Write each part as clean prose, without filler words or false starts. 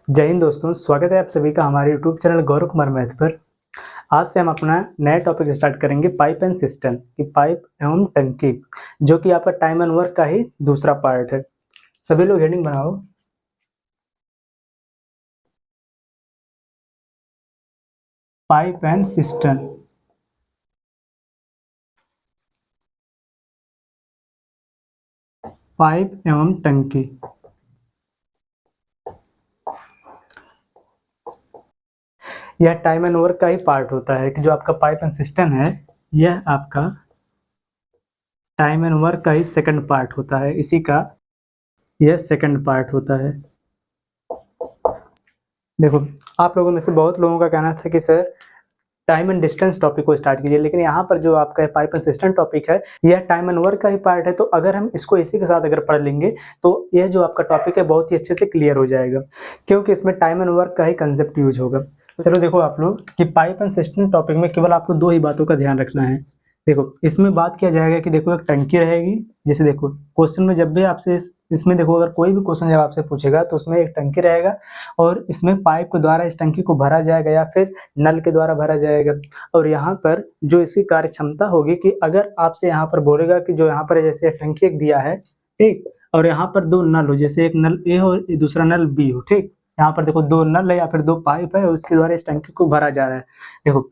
जय हिंद दोस्तों, स्वागत है आप सभी का हमारे YouTube channel Gaurav Kumar math पर। आज से हम अपना नया टॉपिक स्टार्ट करेंगे पाइप एंड सिस्टम की पाइप एवं टंकी, जो कि आपका टाइम एंड वर्क का ही दूसरा पार्ट है। सभी लोग हेडिंग बनाओ। Pipe and system. पाइप एवं टंकी। यह टाइम एंड वर्क का ही पार्ट होता है कि जो आपका पाइप एंड सिस्टम है, यह आपका टाइम एंड वर्क का ही सेकंड पार्ट होता है। इसी का यह सेकंड पार्ट होता है। देखो, आप लोगों में से बहुत लोगों का कहना था कि sir time and distance topic को स्टार्ट कीजिए, लेकिन यहाँ पर जो आपका पाइप एंड सिस्टम टॉपिक है, यह टाइम एंड वर्क का ही पार्ट है। तो अगर हम इसको इसी के साथ अगर पढ़ लेंगे तो यह जो आपका टॉपिक है बहुत ही अच्छे से क्लियर हो जाएगा, क्योंकि इसमें टाइम एंड वर्क का ही कंसेप्ट यूज होगा। तो चलो देखो आप लोग कि पाइप एंड सिस्टम टॉपिक में केवल आपको दो ही बातों का ध्यान रखना है। देखो, इसमें बात किया जाएगा कि देखो एक टंकी रहेगी। जैसे देखो क्वेश्चन में जब भी आपसे इसमें देखो अगर कोई भी क्वेश्चन जब आपसे पूछेगा तो उसमें एक टंकी रहेगा और इसमें पाइप के द्वारा इस टंकी को भरा जाएगा या फिर नल के द्वारा भरा जाएगा। और यहाँ पर जो इसकी कार्य क्षमता होगी कि अगर आपसे यहाँ पर बोलेगा कि जो यहाँ पर जैसे टंकी एक दिया है, ठीक, और यहाँ पर दो नल हो, जैसे एक नल ए हो दूसरा नल बी हो, ठीक, यहाँ पर देखो दो नल है या फिर दो पाइप है और उसके द्वारा इस टंकी को भरा जा रहा है। देखो,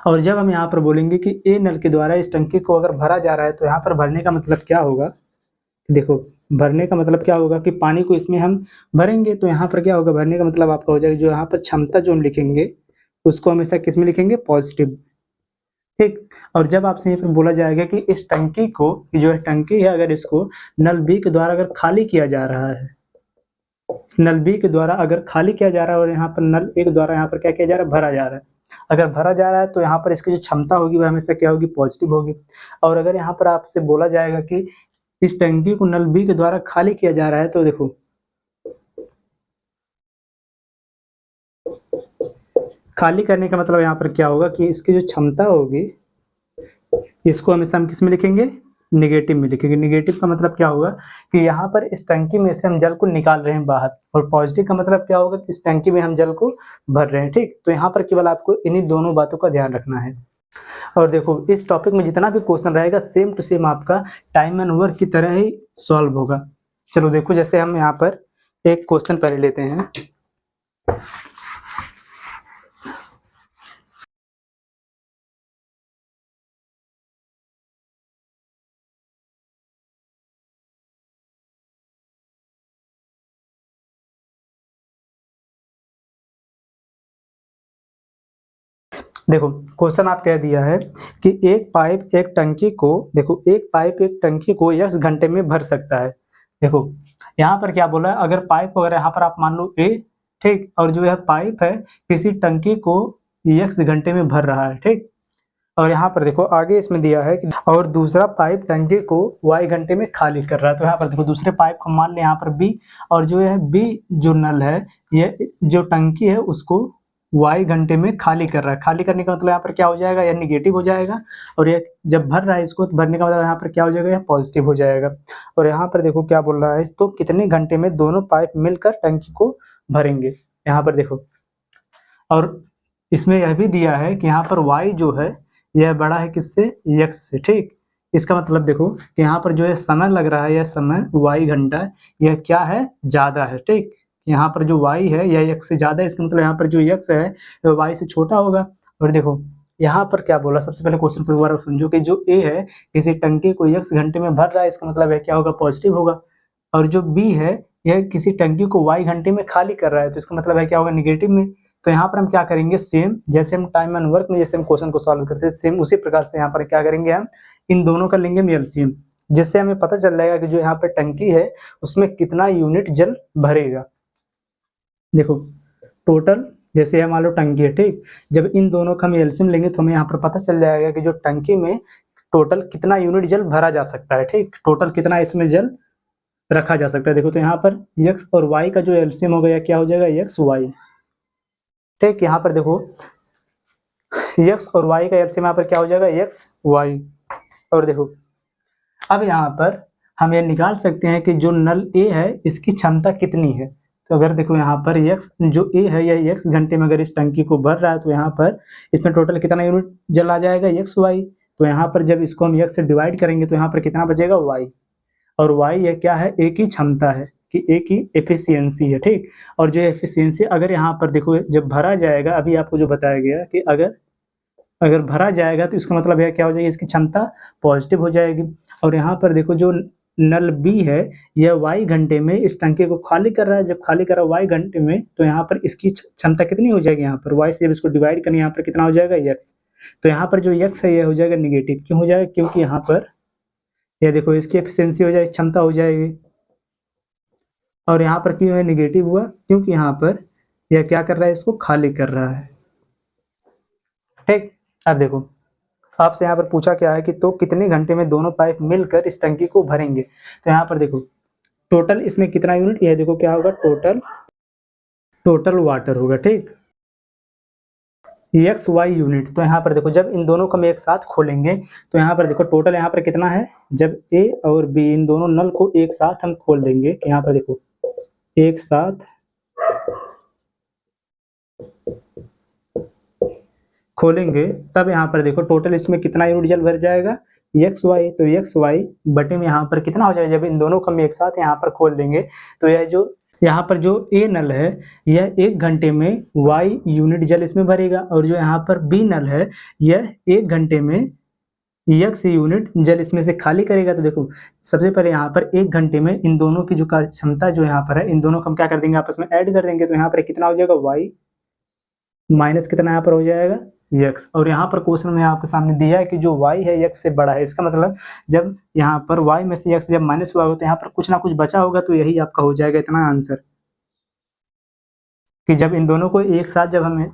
और जब हम यहाँ पर बोलेंगे कि ए नल के द्वारा इस टंकी को अगर भरा जा रहा है तो यहाँ पर भरने का मतलब क्या होगा। देखो, भरने का मतलब क्या होगा कि पानी को इसमें हम भरेंगे तो यहाँ पर क्या होगा, भरने का मतलब आपका हो जाएगा जो यहाँ पर क्षमता जो हम लिखेंगे उसको हमेशा किस में लिखेंगे, पॉजिटिव, ठीक। और जब आपसे यहाँ पर बोला जाएगा कि इस टंकी को, जो है टंकी है, अगर इसको नल बी के द्वारा अगर खाली किया जा रहा है, नल बी के द्वारा अगर खाली किया जा रहा है और यहाँ पर नल ए के द्वारा यहाँ पर क्या किया जा रहा है, भरा जा रहा है। अगर भरा जा रहा है तो यहाँ पर इसकी जो क्षमता होगी वह हमेशा क्या होगी, पॉजिटिव होगी। और अगर यहाँ पर आपसे बोला जाएगा कि इस टंकी को नल बी के द्वारा खाली किया जा रहा है तो देखो खाली करने का मतलब यहाँ पर क्या होगा कि इसकी जो क्षमता होगी इसको हमेशा हम किस में लिखेंगे, निगेटिव में लिखेंगे। निगेटिव का मतलब क्या होगा कि यहाँ पर इस टंकी में से हम जल को निकाल रहे हैं बाहर, और पॉजिटिव का मतलब क्या होगा कि इस टंकी में हम जल को भर रहे हैं, ठीक। तो यहाँ पर केवल आपको इन्हीं दोनों बातों का ध्यान रखना है। और देखो, इस टॉपिक में जितना भी क्वेश्चन रहेगा सेम टू सेम आपका टाइम एंड वर्क की तरह ही सॉल्व होगा। चलो देखो, जैसे हम यहाँ पर एक क्वेश्चन पहले लेते हैं। देखो, क्वेश्चन आप कह दिया है कि एक पाइप एक टंकी को, देखो एक पाइप एक टंकी को x घंटे में भर सकता है। देखो यहाँ पर क्या बोला है, अगर पाइप वगैरह यहाँ पर आप मान लो ए, ठीक, और जो यह पाइप है किसी टंकी को x घंटे में भर रहा है, ठीक। और यहाँ पर देखो आगे इसमें दिया है कि और दूसरा पाइप टंकी को y घंटे में खाली कर रहा है। तो यहाँ पर देखो दूसरे पाइप को मान ले यहाँ पर b, और जो यह b जो नल है, ये जो टंकी है उसको y घंटे में खाली कर रहा है। खाली करने का मतलब यहाँ पर क्या हो जाएगा, यह निगेटिव हो जाएगा, और ये जब भर रहा है इसको, तो भरने का मतलब यहाँ पर क्या हो जाएगा, यह पॉजिटिव हो जाएगा। और यहाँ पर देखो क्या बोल रहा है, तो कितने घंटे में दोनों पाइप मिलकर टंकी को भरेंगे। यहाँ पर देखो, और इसमें यह भी दिया है कि यहाँ पर y जो है यह बड़ा है किससे, x से, ठीक। इसका मतलब देखो कि यहाँ पर जो है समय लग रहा है, यह समय y घंटा, यह क्या है, ज़्यादा है, ठीक। यहाँ पर जो y है यह x से ज़्यादा है, इसका मतलब यहाँ पर जो x है वह y से छोटा होगा। और देखो यहाँ पर क्या बोला, सबसे पहले क्वेश्चन को एक बार समझो कि जो a है किसी टंकी को x घंटे में भर रहा है, इसका मतलब है क्या होगा, पॉजिटिव होगा। और जो b है यह किसी टंकी को y घंटे में खाली कर रहा है, तो इसका मतलब है क्या होगा, निगेटिव में। तो यहाँ पर हम क्या करेंगे, सेम जैसे हम टाइम एंड वर्क में जैसे हम क्वेश्चन को सॉल्व करते हैं, सेम उसी प्रकार से यहाँ पर क्या करेंगे, हम इन दोनों का लेंगे एलसीएम, जिससे हमें पता चल जाएगा कि जो यहाँ पर टंकी है उसमें कितना यूनिट जल भरेगा। देखो टोटल, जैसे मान लो टंकी है, ठीक, जब इन दोनों का हम एलसीएम लेंगे तो हमें यहाँ पर पता चल जाएगा कि जो टंकी में टोटल कितना यूनिट जल भरा जा सकता है, ठीक, टोटल कितना इसमें जल रखा जा सकता है। देखो तो यहाँ पर एक्स और वाई का जो एलसीएम हो गया, क्या हो जाएगा, एक्स वाई, ठीक। यहाँ पर देखो x और y का एलसीएम यहाँ पर क्या हो जाएगा, x y। और देखो अब यहाँ पर हम ये निकाल सकते हैं कि जो नल A है इसकी क्षमता कितनी है। तो अगर देखो यहाँ पर x जो a है यह x घंटे में अगर इस टंकी को भर रहा है तो यहाँ पर इसमें टोटल कितना यूनिट जल आ जाएगा x y। तो यहाँ पर जब इसको हम x से डिवाइड करेंगे तो यहाँ पर कितना बचेगा y, और y यह क्या है, a की क्षमता है कि a की एफिशिएंसी है, ठीक। और जो एफिशिएंसी अगर यहाँ पर देखो जब भरा जाएगा, अभी आपको जो बताया गया कि अगर भरा जाएगा तो इसका मतलब है क्या हो जाएगी, इसकी क्षमता पॉजिटिव हो जाएगी। और यहाँ पर देखो जो नल बी है यह y घंटे में इस टंकी को खाली कर रहा है, जब खाली कर रहा है y घंटे में तो यहाँ पर इसकी क्षमता कितनी हो जाएगी, यहाँ पर y से जब इसको डिवाइड करें यहाँ पर कितना हो जाएगा x। तो यहाँ पर जो x है यह हो जाएगा निगेटिव, क्यों हो जाएगा, क्योंकि यहाँ पर यह देखो इसकी एफिशिएंसी हो जाएगी, क्षमता हो जाएगी। और यहाँ पर क्यों है निगेटिव हुआ, क्योंकि यहाँ पर यह क्या कर रहा है, इसको खाली कर रहा है, ठीक। अब देखो आपसे यहाँ पर पूछा क्या है कि तो कितने घंटे में दोनों पाइप मिलकर इस टंकी को भरेंगे। तो यहाँ पर देखो टोटल इसमें कितना यूनिट, यह देखो क्या होगा, टोटल वाटर होगा, ठीक, एक्स वाई यूनिट। तो यहाँ पर देखो जब इन दोनों को हम एक साथ खोलेंगे तो यहाँ पर देखो टोटल यहाँ पर कितना है, जब ए और बी इन दोनों नल को एक साथ हम खोल देंगे, यहाँ पर देखो एक साथ खोलेंगे तब यहाँ पर देखो टोटल इसमें कितना यूनिट जल भर जाएगा, एक्स वाई। तो एक्स वाई बटे में यहाँ पर कितना हो जाएगा, जब इन दोनों को हम एक साथ यहाँ पर खोल देंगे तो यह जो यहाँ पर जो ए नल है यह 1 घंटे में y यूनिट जल इसमें भरेगा, और जो यहाँ पर बी नल है यह 1 घंटे में x यूनिट जल इसमें से खाली करेगा। तो देखो सबसे पहले यहाँ पर 1 घंटे में इन दोनों की जो कार्य क्षमता जो यहाँ पर है, इन दोनों को हम क्या कर देंगे, आपस में ऐड कर देंगे। तो यहाँ पर कितना हो जाएगा y माइनस कितना यहाँ पर हो जाएगा x। और यहाँ पर क्वेश्चन में आपके सामने दिया है कि जो y है x से बड़ा है, इसका मतलब जब यहाँ पर y में से x जब माइनस हुआ होगा तो यहाँ पर कुछ ना कुछ बचा होगा, तो यही आपका हो जाएगा इतना आंसर, कि जब इन दोनों को एक साथ जब हमें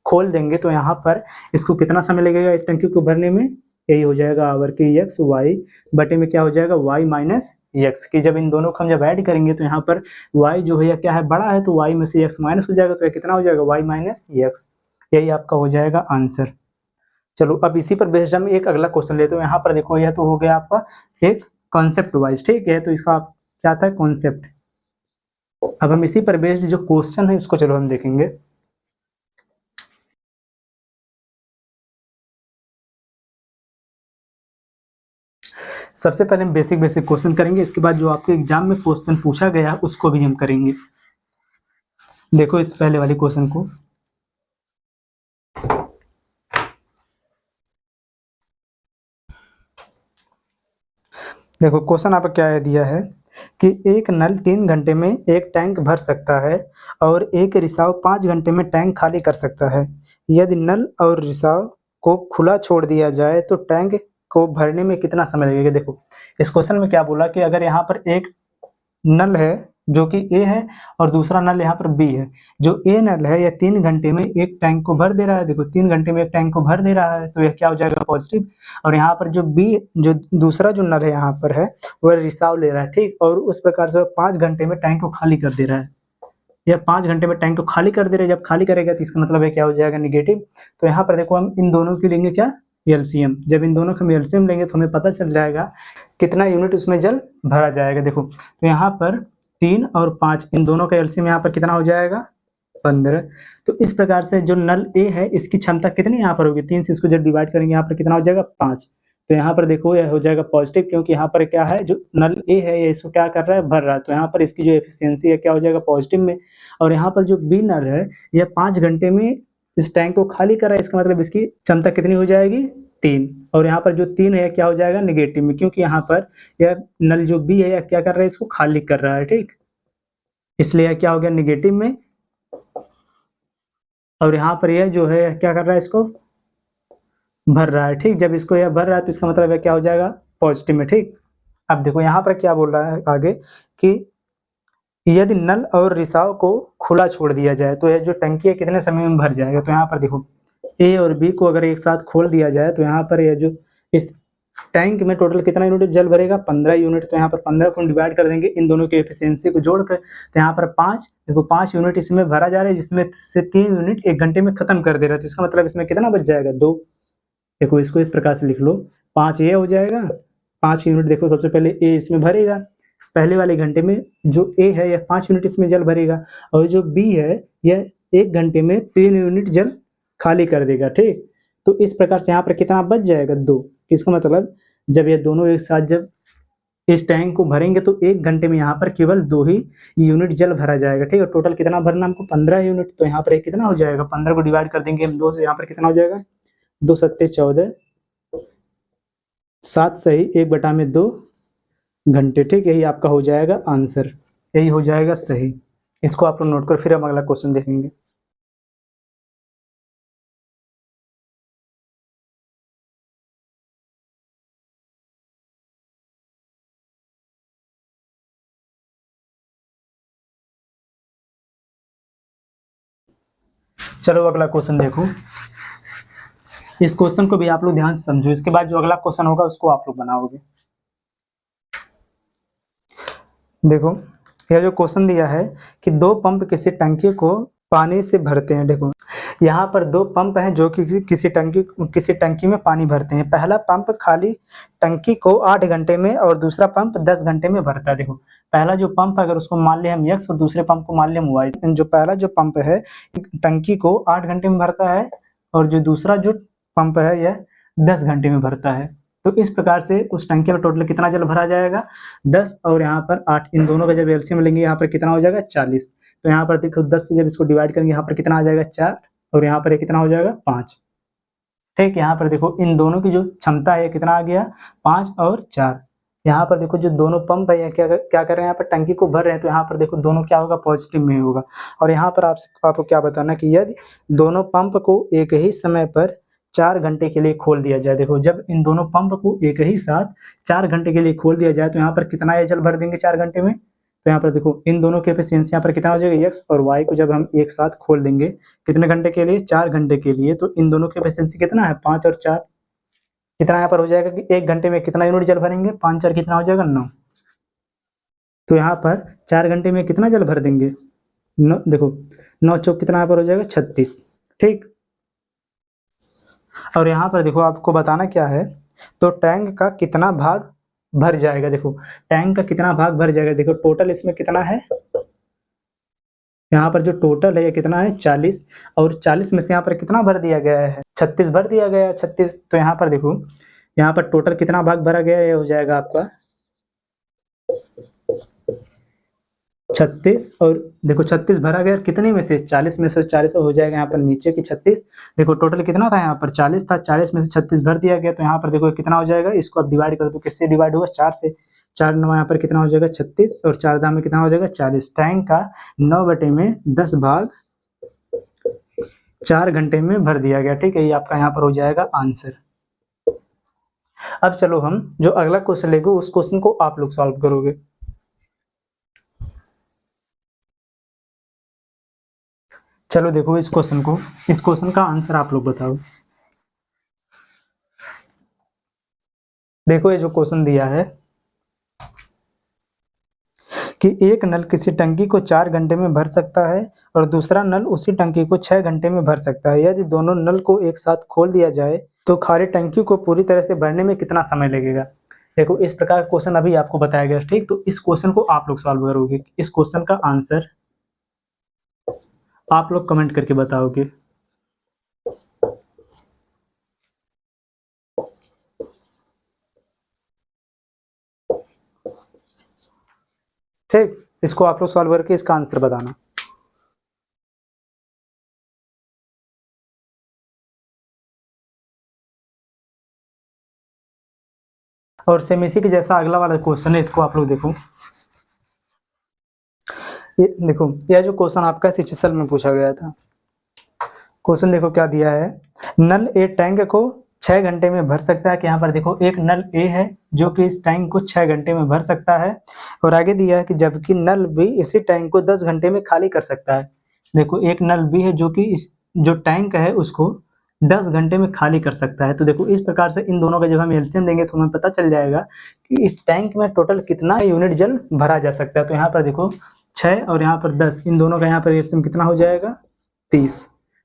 खोल देंगे तो यहाँ पर इसको कितना समय लगेगा इस टंकी को भरने में, यही हो जाएगा आवर की एक्स वाई बटे में क्या हो जाएगा y माइनस एक्स, कि जब इन दोनों को हम जब ऐड करेंगे तो यहाँ पर y जो है क्या है, बड़ा है, तो y में से x माइनस हो जाएगा, तो कितना हो जाएगा y माइनस एक्स, यही आपका हो जाएगा आंसर। चलो अब इसी पर बेस्ड हम एक अगला क्वेश्चन लेते हैं। यहाँ पर देखो यह तो हो गया आपका एक कॉन्सेप्ट वाइज, ठीक है, तो इसका क्या था कॉन्सेप्ट। अब हम इसी पर बेस्ड जो क्वेश्चन है उसको चलो हम देखेंगे। सबसे पहले हम बेसिक क्वेश्चन करेंगे, इसके बाद जो आपके एग्जाम में क्वेश्चन पूछा गया उसको भी हम करेंगे। देखो इस पहले वाले क्वेश्चन को, देखो क्वेश्चन आपको क्या दिया है कि एक नल 3 घंटे में एक टैंक भर सकता है और एक रिसाव 5 घंटे में टैंक खाली कर सकता है। यदि नल और रिसाव को खुला छोड़ दिया जाए तो टैंक को भरने में कितना समय लगेगा। देखो इस क्वेश्चन में क्या बोला कि अगर यहाँ पर एक नल है जो कि ए है और दूसरा नल यहाँ पर बी है, जो ए नल है यह 3 घंटे में एक टैंक को भर दे रहा है। देखो 3 घंटे में एक टैंक को भर दे रहा है तो यह क्या हो जाएगा पॉजिटिव। और यहाँ पर जो बी जो दूसरा जो नल है यहाँ पर है वह रिसाव ले रहा है, ठीक, और उस प्रकार से 5 घंटे में टैंक को खाली कर दे रहा है। यह 5 घंटे में टैंक को खाली कर दे रहा है, जब खाली करेगा तो इसका मतलब है क्या हो जाएगा निगेटिव। तो यहाँ पर देखो हम इन दोनों की लेंगे क्या एलसीएम, जब इन दोनों का हम एलसीएम लेंगे तो हमें पता चल जाएगा कितना यूनिट उसमें जल भरा जाएगा। देखो तो यहाँ पर 3 और 5 इन दोनों का एलसीएम यहाँ पर कितना हो जाएगा 15। तो इस प्रकार से जो नल ए है इसकी क्षमता कितनी यहाँ पर होगी, 3 से इसको जब डिवाइड करेंगे यहाँ पर कितना हो जाएगा 5। तो यहाँ पर देखो यह हो जाएगा पॉजिटिव, क्योंकि यहाँ पर क्या है जो नल ए है ये इसको क्या कर रहा है भर रहा है, तो यहाँ पर इसकी जो एफिशिएंसी है क्या हो जाएगा पॉजिटिव में। और यहाँ पर जो बी नल है यह 5 घंटे में इस टैंक को खाली कर रहा है, इसका मतलब इसकी क्षमता कितनी हो जाएगी 3। और यहाँ पर जो 3 है क्या हो जाएगा निगेटिव में, क्योंकि यहाँ पर यह नल जो बी है यह क्या कर रहा है इसको खाली कर रहा है, ठीक, इसलिए यह क्या हो गया निगेटिव में। और यहाँ पर यह जो है क्या कर रहा है इसको भर रहा है, ठीक, जब इसको यह भर रहा है तो इसका मतलब है क्या हो जाएगा पॉजिटिव में, ठीक। अब देखो यहाँ पर क्या बोल रहा है आगे कि यदि नल और रिसाव को खुला छोड़ दिया जाए तो यह जो टंकी है कितने समय में भर जाएगा। तो यहाँ पर देखो ए और बी को अगर एक साथ खोल दिया जाए तो यहाँ पर यह जो इस टैंक में टोटल कितना यूनिट जल भरेगा 15 यूनिट। तो यहाँ पर 15 को डिवाइड कर देंगे इन दोनों की एफिशिएंसी को जोड़कर, तो यहाँ पर 5 देखो 5 यूनिट इसमें भरा जा रहा है, जिसमें से 3 यूनिट 1 घंटे में खत्म कर दे रहा है। तो इसका मतलब इसमें कितना बच जाएगा 2। देखो इसको इस प्रकार से लिख लो, 5 ये हो जाएगा, 5 यूनिट देखो सबसे पहले ए इसमें भरेगा पहले वाले घंटे में जो A है यह 5 यूनिट इसमें जल भरेगा और जो B है यह 1 घंटे में 3 यूनिट जल खाली कर देगा, ठीक। तो इस प्रकार से यहाँ पर कितना बच जाएगा 2। इसका मतलब जब ये दोनों एक साथ जब इस टैंक को भरेंगे तो 1 घंटे में यहाँ पर केवल 2 ही यूनिट जल भरा जाएगा, ठीक है। टोटल कितना भरना हमको 15 यूनिट, तो यहाँ पर एक कितना हो जाएगा 15 को डिवाइड कर देंगे हम 2 से, यहाँ पर कितना हो जाएगा 2 सत्ते 14, 7 सही 1/2 घंटे, ठीक। यही आपका हो जाएगा आंसर, यही हो जाएगा सही। इसको आप लोग नोट कर फिर हम अगला क्वेश्चन देखेंगे। चलो अगला क्वेश्चन देखो। इस क्वेश्चन को भी आप लोग ध्यान से समझो, इसके बाद जो अगला क्वेश्चन होगा उसको आप लोग बनाओगे। देखो यह जो क्वेश्चन दिया है कि 2 पंप किसी टंकी को पानी से भरते हैं। देखो यहाँ पर 2 पंप हैं जो कि किसी टंकी में पानी भरते हैं। पहला पंप खाली टंकी को 8 घंटे में और दूसरा पंप 10 घंटे में भरता है। देखो पहला जो पंप अगर उसको मान ले हम x और दूसरे पंप को मान ले हम y। जो पहला जो पंप है टंकी को 8 घंटे में भरता है और जो दूसरा जो पंप है यह 10 घंटे में भरता है। तो इस प्रकार से उस टंकी में टोटल कितना जल भरा जाएगा 10 और यहाँ पर 8, इन दोनों का जब एलसीएम लेंगे यहाँ पर कितना हो जाएगा 40। तो यहाँ पर देखो 10 से जब इसको डिवाइड करेंगे यहाँ पर कितना आ जाएगा 4 और यहाँ पर कितना हो जाएगा 5, ठीक। यहाँ पर देखो इन दोनों की जो क्षमता है कितना आ गया 5 और 4। यहाँ पर देखो जो दोनों पंप है क्या कर रहे हैं यहाँ पर टंकी को भर रहे हैं, तो यहाँ पर देखो दोनों क्या होगा पॉजिटिव में होगा। और यहाँ पर आपको क्या बताना कि यदि दोनों पंप को एक ही समय पर 4 घंटे के लिए खोल दिया जाए। देखो जब इन दोनों पंप को एक ही साथ 4 घंटे के लिए खोल दिया जाए तो यहाँ पर कितना ये जल भर देंगे 4 घंटे में। तो यहाँ पर देखो इन दोनों के एफिशिएंसी यहाँ पर कितना हो जाएगा x और y को जब हम एक साथ खोल देंगे कितने घंटे के लिए 4 घंटे के लिए, तो इन दोनों के एफिशिएंसी कितना है 5 और 4, कितना यहाँ पर हो जाएगा कि 1 घंटे में कितना यूनिट जल भरेंगे 5 4 कितना हो जाएगा 9। तो यहाँ पर 4 घंटे में कितना जल भर देंगे 9, देखो 9 चौक कितना यहाँ पर हो जाएगा 36, ठीक। और यहाँ पर देखो आपको बताना क्या है, तो टैंक का कितना भाग भर जाएगा। देखो टैंक का कितना भाग भर जाएगा, देखो टोटल इसमें कितना है, यहाँ पर जो टोटल है ये कितना है 40 और 40 में से यहाँ पर कितना भर दिया गया है 36 भर दिया गया है 36। तो यहाँ पर देखो यहाँ पर टोटल कितना भाग भरा गया है, ये हो जाएगा आपका 36 और देखो 36 भरा गया कितने में से 40 में से 40 हो जाएगा यहाँ पर नीचे की 36। देखो टोटल कितना था यहाँ पर 40 था, 40 में से 36 भर दिया गया तो यहाँ पर देखो कितना हो जाएगा, इसको आप डिवाइड करो तो किससे डिवाइड होगा 4 से। 4 9 यहाँ पर कितना हो जाएगा 36 और 4 दाम में कितना हो जाएगा 40। टैंक का 9/10 भाग 4 घंटे में भर दिया गया, ठीक है। ये आपका यहाँ पर हो जाएगा आंसर। अब चलो हम जो अगला क्वेश्चन लेंगे उस क्वेश्चन को आप लोग सॉल्व करोगे। चलो देखो इस क्वेश्चन का आंसर आप लोग बताओ। देखो ये जो क्वेश्चन दिया है कि एक नल किसी टंकी को 4 घंटे में भर सकता है और दूसरा नल उसी टंकी को 6 घंटे में भर सकता है। यदि दोनों नल को एक साथ खोल दिया जाए तो खाली टंकी को पूरी तरह से भरने में कितना समय लगेगा। देखो इस प्रकार क्वेश्चन अभी आपको बताया गया, ठीक। तो इस क्वेश्चन को आप लोग सॉल्व करोगे। इस क्वेश्चन का आंसर आप लोग कमेंट करके बताओगे। ठीक, इसको आप लोग सॉल्व करके इसका आंसर बताना। और सेम इसी के जैसा अगला वाला क्वेश्चन है, इसको आप लोग देखो। ये देखो यह जो क्वेश्चन आपका HSL में पूछा गया था। क्वेश्चन देखो क्या दिया है, नल ए टैंक को 6 घंटे में भर सकता है। कि यहाँ पर देखो एक नल ए है जो कि इस टैंक को 6 घंटे में भर सकता है और आगे दिया है कि जबकि नल बी इसी टैंक को 10 घंटे में खाली कर सकता है। देखो एक नल बी है जो कि इस जो टैंक है उसको 10 घंटे में खाली कर सकता है। तो देखो इस प्रकार से इन दोनों का जब हम एलसीएम देंगे तो हमें पता चल जाएगा कि इस टैंक में टोटल कितना यूनिट जल भरा जा सकता है। तो यहाँ पर देखो 6 और यहाँ पर 10, इन दोनों का यहाँ पर एलसीएम कितना हो जाएगा 30।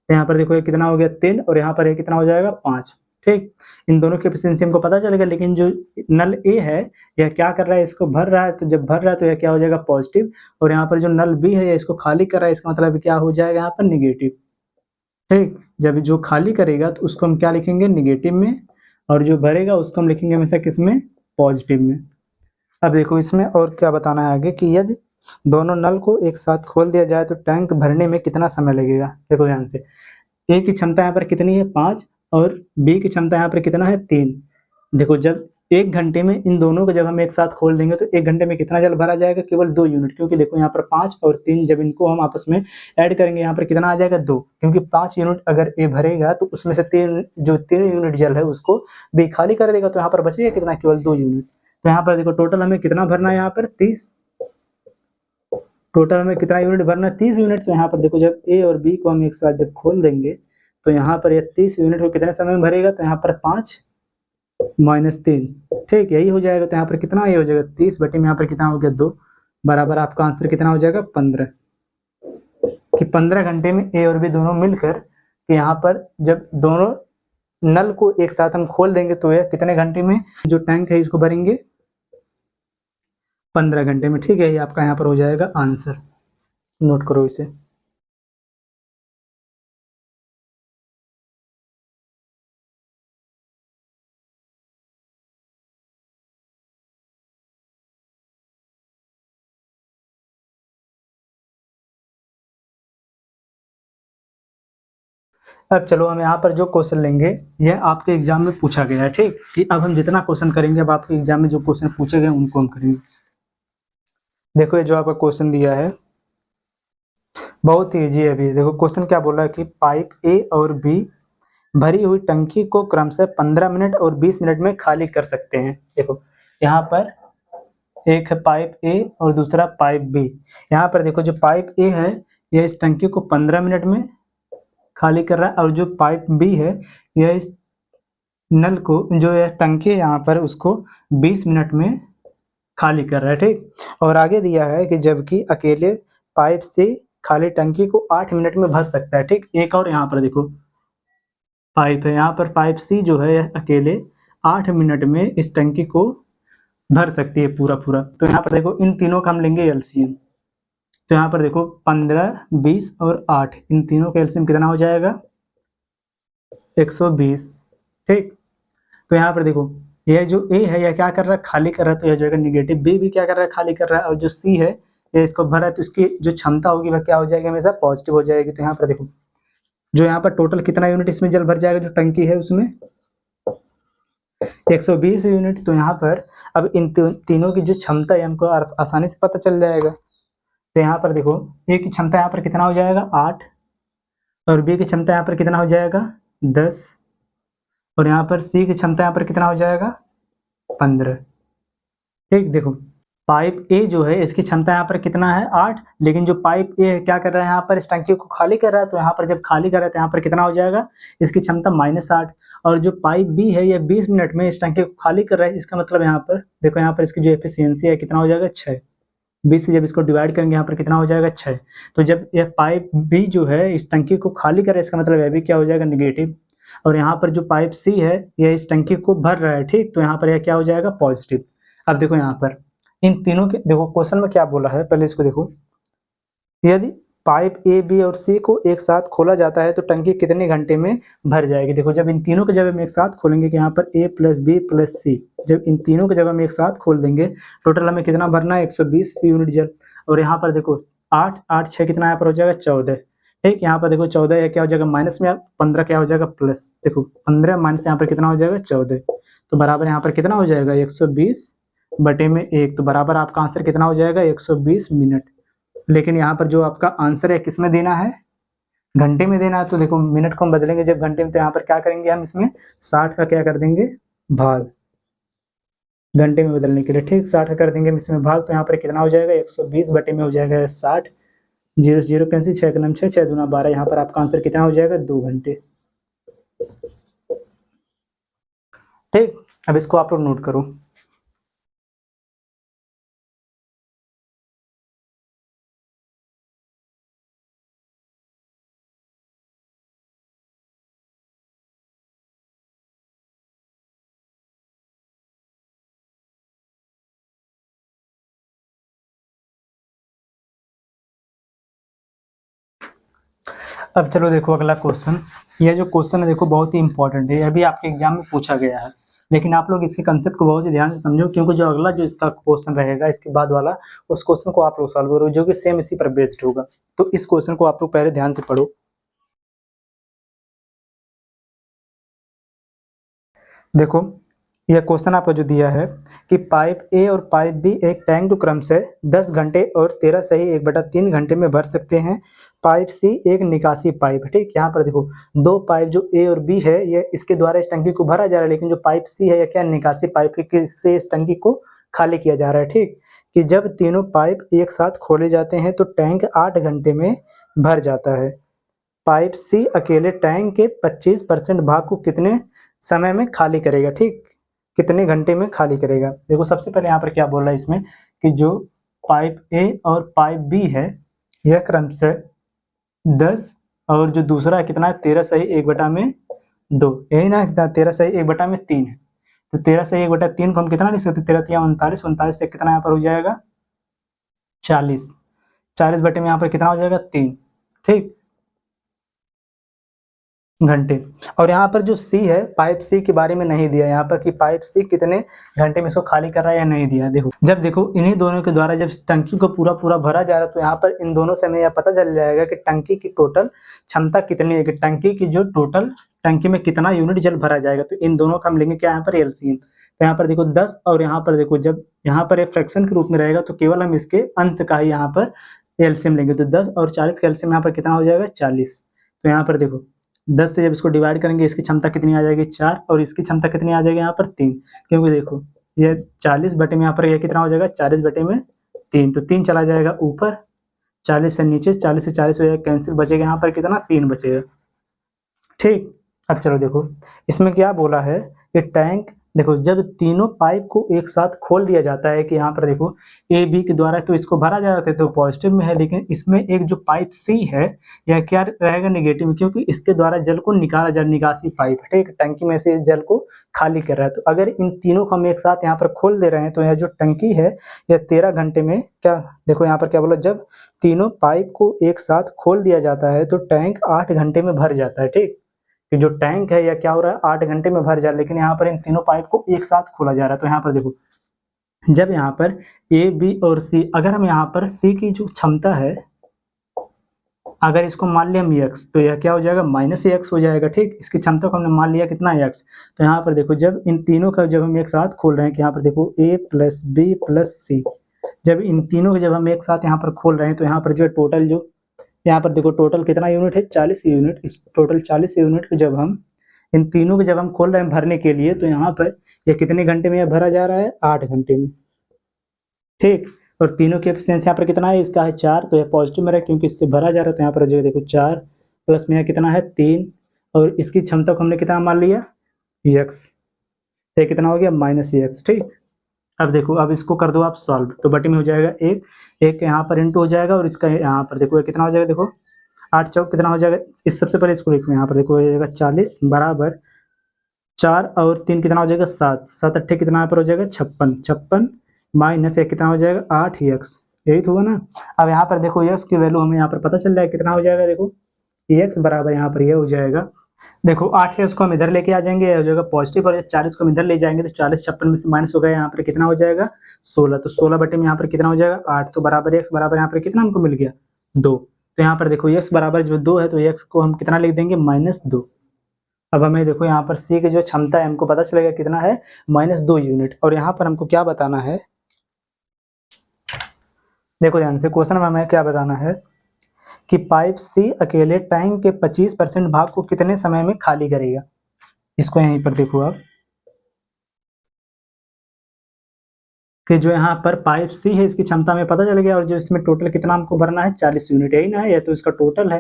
तो यहाँ पर देखो ये कितना हो गया 3 और यहाँ पर ये कितना हो जाएगा 5, ठीक। इन दोनों की एफिशिएंसी हमको पता चलेगा, लेकिन जो नल ए है यह क्या कर रहा है, इसको भर रहा है, तो जब भर रहा है तो यह क्या हो जाएगा पॉजिटिव, और यहाँ पर जो नल बी है इसको खाली कर रहा है, इसका मतलब क्या हो जाएगा यहाँ पर नेगेटिव। ठीक, जब जो खाली करेगा तो उसको हम क्या लिखेंगे नेगेटिव में, और जो भरेगा उसको हम लिखेंगे हमेशा किस में, पॉजिटिव में। अब देखो इसमें और क्या बताना है आगे कि यदि दोनों नल को एक साथ खोल दिया जाए तो टैंक भरने में कितना समय लगेगा। देखो ध्यान से, ए की क्षमता यहाँ पर कितनी है 5 और बी की क्षमता यहाँ पर कितना है 3। देखो जब 1 घंटे में इन दोनों को जब हम एक साथ खोल देंगे तो 1 घंटे में कितना जल भरा जाएगा, केवल 2 यूनिट, क्योंकि देखो यहाँ पर 5 और 3 जब इनको हम आपस में ऐड करेंगे यहाँ पर कितना आ जाएगा 2, क्योंकि 5 यूनिट अगर ए भरेगा तो उसमें से 3 यूनिट जल है उसको बी खाली कर देगा, तो यहाँ पर बचेगा कितना, केवल 2 यूनिट। तो यहाँ पर देखो टोटल हमें कितना भरना है यहाँ पर 30, टोटल हमें कितना यूनिट भरना है 30 यूनिट। तो यहाँ पर देखो जब ए और बी को हम एक साथ जब खोल देंगे तो यहाँ पर यह 30 यूनिट को कितने समय में भरेगा, तो यहाँ पर 5 माइनस 3, ठीक यही हो जाएगा। तो यहाँ पर कितना ये हो जाएगा 30 बटे में यहाँ पर कितना हो गया 2, बराबर आपका आंसर कितना हो जाएगा 15, कि 15 घंटे में ए और बी दोनों मिलकर कि यहाँ पर जब दोनों नल को एक साथ हम खोल देंगे तो यह कितने घंटे में जो टैंक है इसको भरेंगे 15 घंटे में। ठीक है, ये आपका यहाँ पर हो जाएगा आंसर, नोट करो इसे। अब चलो हम यहाँ पर जो क्वेश्चन लेंगे यह आपके एग्जाम में पूछा गया है, ठीक, कि अब हम जितना क्वेश्चन करेंगे अब आपके एग्जाम में जो क्वेश्चन पूछे गए उनको हम करेंगे। देखो ये जो आपका क्वेश्चन दिया है बहुत ही ईजी है। अभी देखो क्वेश्चन क्या बोला है कि पाइप ए और बी भरी हुई टंकी को क्रमशः 15 मिनट और 20 मिनट में खाली कर सकते हैं। देखो यहाँ पर एक है पाइप ए और दूसरा पाइप बी। यहाँ पर देखो जो पाइप ए है यह इस टंकी को 15 मिनट में खाली कर रहा है, और जो पाइप बी है यह इस नल को जो यह टंकी है यहाँ पर उसको 20 मिनट में खाली कर रहा है, ठीक। और आगे दिया है कि जबकि अकेले पाइप से खाली टंकी को 8 मिनट में भर सकता है, ठीक। एक और यहाँ पर देखो पाइप है, यहाँ पर पाइप सी जो है यह अकेले 8 मिनट में इस टंकी को भर सकती है पूरा पूरा। तो यहाँ पर देखो इन तीनों का हम लेंगे एलसीएम। तो यहाँ पर देखो 15, 20 और 8, इन तीनों का एलसीएम कितना हो जाएगा 120, ठीक। तो यहाँ पर देखो यह जो ए है यह क्या कर रहा है खाली कर रहा है, तो यह जो है नेगेटिव। बी भी क्या कर रहा है खाली कर रहा है, और जो सी है ये इसको भर रहा है, तो इसकी जो क्षमता होगी वह क्या हो जाएगी हमेशा पॉजिटिव हो जाएगी। तो यहाँ पर देखो जो यहाँ पर टोटल कितना यूनिट इसमें जल भर जाएगा, जो टंकी है उसमें 120 यूनिट। तो यहाँ पर अब इन तीनों की जो क्षमता है हमको आसानी से पता चल जाएगा। तो यहाँ पर देखो ए की क्षमता यहाँ पर कितना हो जाएगा 8, और बी की क्षमता यहाँ पर कितना हो जाएगा 10, और यहाँ पर सी की क्षमता यहाँ पर कितना हो जाएगा 15, ठीक। देखो पाइप ए जो है इसकी क्षमता यहाँ पर कितना है 8, लेकिन जो पाइप ए क्या कर रहा है यहाँ पर इस टंकी को खाली कर रहा है, तो यहाँ पर जब खाली कर रहा है तो यहाँ पर कितना हो जाएगा इसकी क्षमता -8। और जो पाइप बी है ये 20 मिनट में इस टंकी को खाली कर रहा है, इसका मतलब यहाँ पर देखो यहाँ पर इसकी जो एफिशिएंसी है कितना हो जाएगा 6, 20 से जब इसको डिवाइड करेंगे यहाँ पर कितना हो जाएगा 6। तो जब यह पाइप बी जो है इस टंकी को खाली कर रहा है, इसका मतलब यह भी क्या हो जाएगा नेगेटिव। और यहाँ पर जो पाइप सी है यह इस टंकी को भर रहा है, ठीक। तो यहाँ पर यह क्या हो जाएगा पॉजिटिव। अब देखो यहाँ पर इन तीनों के देखो क्वेश्चन में क्या बोला है, पहले इसको देखो। यदि पाइप ए बी और सी को एक साथ खोला जाता है तो टंकी कितने घंटे में भर जाएगी। देखो जब इन तीनों को जब हम एक साथ खोलेंगे कि यहाँ पर ए प्लस बी प्लस सी, जब इन तीनों को जब हम एक साथ खोल देंगे टोटल हमें कितना भरना है 120 यूनिट जल। और यहाँ पर देखो 8 8 6 कितना यहाँ पर हो जाएगा 14, ठीक। यहाँ पर देखो 14 क्या हो जाएगा माइनस में, 15 क्या हो जाएगा प्लस। देखो 15 माइनस यहाँ पर कितना हो जाएगा 14, तो बराबर यहाँ पर कितना हो जाएगा 120 बटे में 1, तो बराबर आपका आंसर कितना हो जाएगा 120 मिनट। लेकिन यहाँ पर जो आपका आंसर है किस में देना है घंटे में देना है। तो देखो मिनट को हम बदलेंगे जब घंटे में, तो यहाँ पर क्या करेंगे हम इसमें 60 का क्या कर देंगे भाग घंटे में बदलने के लिए, ठीक। 60 का कर देंगे हम इसमें भाग, तो यहाँ पर कितना हो जाएगा 120 बटे में हो जाएगा 60, 0 से 0 कैंसिल, 6 का 6, 6 दूना 12, यहाँ पर आपका आंसर कितना हो जाएगा 2 घंटे, ठीक। अब इसको आप लोग नोट करो। अब चलो देखो अगला क्वेश्चन। ये जो क्वेश्चन है देखो बहुत ही इंपॉर्टेंट है, अभी आपके एग्जाम में पूछा गया है, लेकिन आप लोग इसके कंसेप्ट को बहुत ही ध्यान से समझो, क्योंकि जो अगला जो इसका क्वेश्चन रहेगा इसके बाद वाला, उस क्वेश्चन को आप लोग सॉल्व करो जो कि सेम इसी पर बेस्ड होगा। तो इस क्वेश्चन को आप लोग पहले ध्यान से पढ़ो। देखो यह क्वेश्चन आपको जो दिया है कि पाइप ए और पाइप बी एक टैंक को क्रम से 10 घंटे और 13 सही 1/3 घंटे में भर सकते हैं। पाइप सी एक निकासी पाइप है, ठीक। यहाँ पर देखो दो पाइप जो ए और बी है ये इसके द्वारा इस टंकी को भरा जा रहा है, लेकिन जो पाइप सी है यह क्या निकासी पाइप है, इससे इस टंकी को खाली किया जा रहा है, ठीक। कि जब तीनों पाइप एक साथ खोले जाते हैं तो टैंक 8 घंटे में भर जाता है। पाइप सी अकेले टैंक के 25% भाग को कितने समय में खाली करेगा, ठीक। कितने घंटे में खाली करेगा। देखो सबसे पहले यहाँ पर क्या बोल रहा है इसमें कि जो पाइप ए और पाइप बी है यह क्रम से 10 और जो दूसरा है कितना है 13 सही 1/2, यही ना, कितना 13 सही 1/3 है। तो 13 सही 1/3 को हम कितना लिख सकते हैं, 13 या 39, 39 से कितना यहाँ पर हो जाएगा 40, 40 बटे में यहाँ पर कितना हो जाएगा 3, ठीक, घंटे। और यहाँ पर जो सी है पाइप सी के बारे में नहीं दिया यहाँ पर कि पाइप सी कितने घंटे में इसको खाली कर रहा है या नहीं दिया। देखो जब देखो इन्हीं दोनों के द्वारा जब टंकी को पूरा पूरा भरा जा रहा है तो यहाँ पर इन दोनों से हमें यह पता चल जाएगा कि टंकी की टोटल क्षमता कितनी है, कि टंकी की जो टोटल टंकी में कितना यूनिट जल भरा जाएगा। तो इन दोनों का हम लेंगे क्या यहाँ पर एलसीएम। तो यहाँ पर देखो 10 और यहाँ पर देखो जब यहाँ पर एक फ्रैक्शन के रूप में रहेगा तो केवल हम इसके अंश का ही यहाँ पर एलसीएम लेंगे। तो 10 और 40 का एलसीएम यहाँ पर कितना हो जाएगा 40। तो यहाँ पर देखो 10 से जब इसको डिवाइड करेंगे इसकी क्षमता कितनी आ जाएगी 4 और इसकी क्षमता कितनी आ जाएगी यहाँ पर 3, क्योंकि देखो ये 40 बटे में यहाँ पर यह कितना हो जाएगा 40 बटे में 3, तो 3 चला जाएगा ऊपर, 40 से नीचे, 40 से 40 हो जाएगा कैंसिल, बचेगा यहाँ पर कितना 3 बचेगा, ठीक। अब चलो देखो इसमें क्या बोला है कि टैंक देखो जब तीनों पाइप को एक साथ खोल दिया जाता है, कि यहाँ पर देखो ए बी के द्वारा तो इसको भरा जा रहा था तो पॉजिटिव में है, लेकिन इसमें एक जो पाइप सी है यह क्या रहेगा नेगेटिव में, क्योंकि इसके द्वारा जल को निकाला जा, निकासी पाइप, ठीक, टंकी में से इस जल को खाली कर रहा है। तो अगर इन तीनों को हम एक साथ यहाँ पर खोल दे रहे हैं तो यह जो टंकी है यह 13 घंटे में क्या, देखो यहाँ पर क्या बोला, जब तीनों पाइप को एक साथ खोल दिया जाता है तो टैंक 8 घंटे में भर जाता है, ठीक। कि जो टैंक है यह क्या हो रहा है 8 घंटे में भर जा रहा है, लेकिन यहाँ पर इन तीनों पाइप को एक साथ खोला जा रहा है। तो यहाँ पर देखो जब यहाँ पर ए बी और सी, अगर हम यहाँ पर सी की जो क्षमता है अगर इसको मान लिया हम एक्स तो यह क्या हो जाएगा -x हो जाएगा, ठीक। इसकी क्षमता को हमने मान लिया कितना x। तो यहाँ पर देखो जब इन तीनों का जब हम एक साथ खोल रहे हैं कि यहाँ पर देखो a प्लस बी प्लस सी, जब इन तीनों को जब हम एक साथ यहाँ पर खोल रहे हैं तो यहाँ पर जो टोटल जो यहाँ पर देखो टोटल कितना यूनिट है 40 यूनिट। इस टोटल 40 यूनिट को जब हम इन तीनों को जब हम खोल रहे हैं भरने के लिए तो यहाँ पर यह कितने घंटे में यह भरा जा रहा है 8 घंटे में, ठीक। और तीनों की एफिशिएंसी यहाँ पर कितना है, इसका है 4, तो यह पॉजिटिव में रहा क्योंकि इससे भरा जा रहा है। तो यहाँ पर जो देखो 4 प्लस में कितना है 3 और इसकी क्षमता को हमने कितना मान लिया x, तो कितना हो गया -x, ठीक। अब देखो अब इसको कर दो आप सॉल्व, तो बटे में हो जाएगा 1 यहाँ पर इंटू हो जाएगा और इसका यहाँ पर देखो कितना हो जाएगा, देखो 8 चौक कितना हो जाएगा, इस सबसे पहले इसको लिखो यहाँ पर देखो हो जाएगा 40 बराबर 4 और 3 कितना हो जाएगा 7, 7 अट्ठे कितना यहाँ पर हो जाएगा 56, 56 माइनस एक कितना हो जाएगा 8x, यही तो हुआ ना। अब यहाँ पर देखो x की वैल्यू हमें यहाँ पर पता चल रहा है कितना हो जाएगा, देखो x बराबर यहाँ पर यह हो जाएगा, देखो 8x को हम इधर लेके आ जाएंगे यह हो जाएगा पॉजिटिव, और 40 को हम इधर ले जाएंगे तो 40 56 में से माइनस हो गया, यहाँ पर कितना हो जाएगा 16, तो 16 बटे में यहाँ पर कितना हो जाएगा 8, तो बराबर x बराबर यहाँ पर कितना हमको मिल गया 2। तो यहाँ पर देखो x बराबर जो 2 है तो x को हम कितना लिख देंगे -2। अब हमें देखो यहाँ पर C की जो क्षमता है हमको पता चलेगा कितना है -2 यूनिट। और यहाँ पर हमको क्या बताना है, देखो ध्यान से क्वेश्चन में हमें क्या बताना है कि पाइप सी अकेले टैंक के 25% भाग को कितने समय में खाली करेगा। इसको यहीं पर देखो आप कि जो यहाँ पर पाइप सी है इसकी क्षमता में पता चल गया, और जो इसमें टोटल कितना हमको भरना है 40 यूनिट, यही ना है, यह तो इसका टोटल है।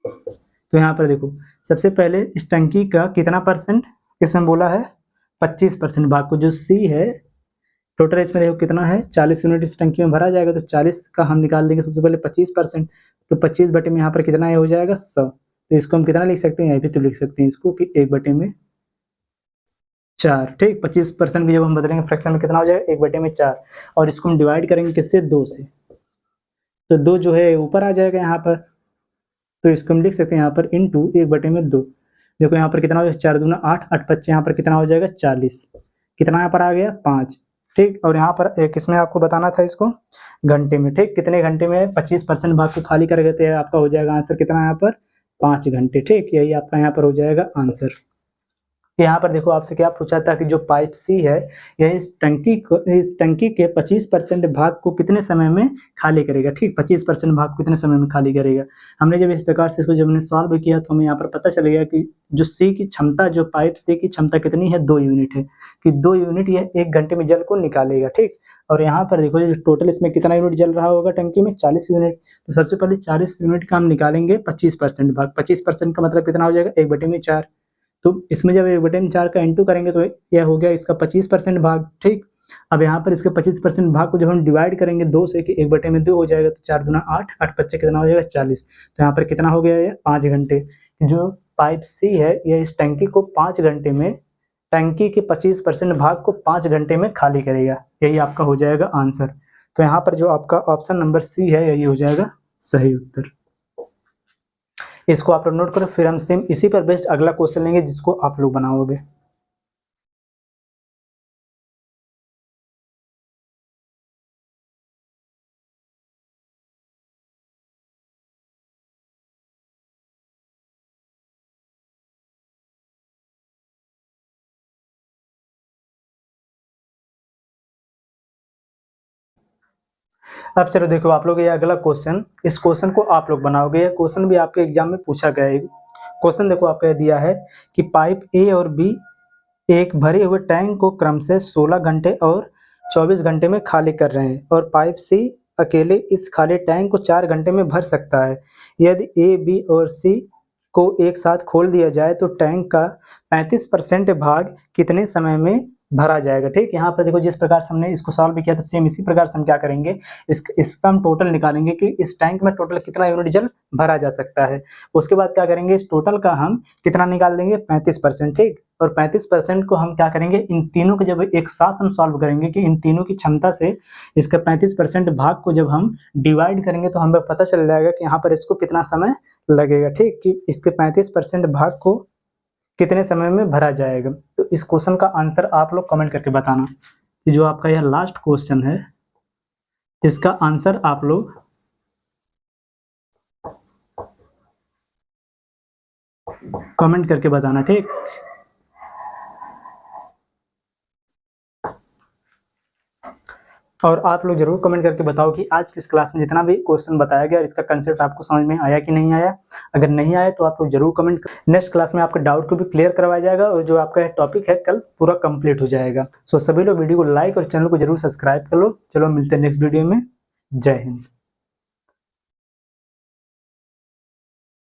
तो यहाँ पर देखो सबसे पहले इस टंकी का कितना परसेंट इसमें बोला है 25% भाग को जो सी है, टोटल इसमें देखो कितना है 40 यूनिट इस टंकी में भरा जाएगा, तो 40 का हम निकाल देंगे सबसे पहले 25%, तो 25 बटे में यहाँ पर कितना हो जाएगा 100। तो इसको हम कितना लिख सकते हैं, यहीं पे तो लिख सकते हैं इसको कि 1/4, ठीक। 25% भी जब हम बदलेंगे फ्रैक्शन में कितना हो जाएगा 1/4, और इसको हम डिवाइड करेंगे किससे 2 से, तो 2 जो है ऊपर आ जाएगा यहाँ पर, तो इसको हम लिख सकते हैं यहाँ पर इनटू 1/2। देखो यहाँ पर कितना हो जाएगा, 4 दूना 8, 8 5 यहाँ पर कितना हो जाएगा 40, कितना यहाँ पर आ गया 5। ठीक, और यहाँ पर एक इसमें आपको बताना था इसको घंटे में। ठीक, कितने घंटे में 25% भाग को खाली करेंगे तो आपका हो जाएगा आंसर कितना यहाँ पर 5 घंटे। ठीक, यही आपका यहाँ पर हो जाएगा आंसर। यहाँ पर देखो आपसे क्या पूछा था कि जो पाइप सी है यह इस टंकी के 25% भाग को कितने समय में खाली करेगा। ठीक, 25% भाग को कितने समय में खाली करेगा। हमने जब इस प्रकार से इसको जब हमने सॉल्व किया तो हमें यहाँ पर पता चल गया कि जो सी की क्षमता, जो पाइप सी की क्षमता कितनी है 2 यूनिट है, कि 2 यूनिट यह 1 घंटे में जल को निकालेगा। ठीक, और यहाँ पर देखो जो टोटल इसमें कितना यूनिट जल रहा होगा टंकी में 40 यूनिट। तो सबसे पहले 40 यूनिट का हम निकालेंगे 25% भाग। 25% का मतलब कितना हो जाएगा 1/4। तो इसमें जब 1/4 का इंटू करेंगे तो यह हो गया इसका 25% भाग। ठीक, अब यहाँ पर इसके 25% भाग को जब हम डिवाइड करेंगे 2 से कि 1/2 हो जाएगा, तो 4 दूना 8, 8 5 कितना हो जाएगा 40। तो यहाँ पर कितना हो गया ये 5 घंटे। जो पाइप सी है यह इस टंकी को 5 घंटे में, टंकी के 25% भाग को 5 घंटे में खाली करेगा। यही आपका हो जाएगा आंसर। तो यहाँ पर जो आपका ऑप्शन नंबर सी है यही हो जाएगा सही उत्तर। इसको आप लोग नोट करो, फिर हम सेम इसी पर बेस्ड अगला क्वेश्चन लेंगे जिसको आप लोग बनाओगे। अब चलो देखो आप लोग ये अगला क्वेश्चन, इस क्वेश्चन को आप लोग बनाओगे। ये क्वेश्चन भी आपके एग्जाम में पूछा गया है। क्वेश्चन देखो आपका दिया है कि पाइप ए और बी एक भरे हुए टैंक को क्रम से 16 घंटे और 24 घंटे में खाली कर रहे हैं, और पाइप सी अकेले इस खाली टैंक को 4 घंटे में भर सकता है। यदि ए, बी और सी को एक साथ खोल दिया जाए तो टैंक का 35% भाग कितने समय में भरा जाएगा। ठीक, यहाँ पर देखो जिस प्रकार से हमने इसको सॉल्व किया था सेम इसी प्रकार से हम क्या करेंगे, इसका हम टोटल निकालेंगे कि इस टैंक में टोटल कितना यूनिट जल भरा जा सकता है। उसके बाद क्या करेंगे, इस टोटल का हम कितना निकाल देंगे 35%। ठीक, और 35% को हम क्या करेंगे, इन तीनों को जब एक साथ हम सॉल्व करेंगे कि इन तीनों की क्षमता से इसका 35% भाग को जब हम डिवाइड करेंगे तो हमें पता चल जाएगा कि यहाँ पर इसको कितना समय लगेगा। ठीक, कि इसके 35% भाग को कितने समय में भरा जाएगा। तो इस क्वेश्चन का आंसर आप लोग कमेंट करके बताना कि जो आपका यह लास्ट क्वेश्चन है इसका आंसर आप लोग कमेंट करके बताना। ठीक, और आप लोग जरूर कमेंट करके बताओ कि आज किस क्लास में जितना भी क्वेश्चन बताया गया और इसका कंसेप्ट आपको समझ में आया कि नहीं आया। अगर नहीं आया तो आप लोग जरूर कमेंट कर। नेक्स्ट क्लास में आपका डाउट को भी क्लियर करवाया जाएगा और जो आपका टॉपिक है कल पूरा कंप्लीट हो जाएगा। सो सभी लोग वीडियो को लाइक और चैनल को जरूर सब्सक्राइब कर लो। चलो मिलते हैं नेक्स्ट वीडियो में। जय हिंद।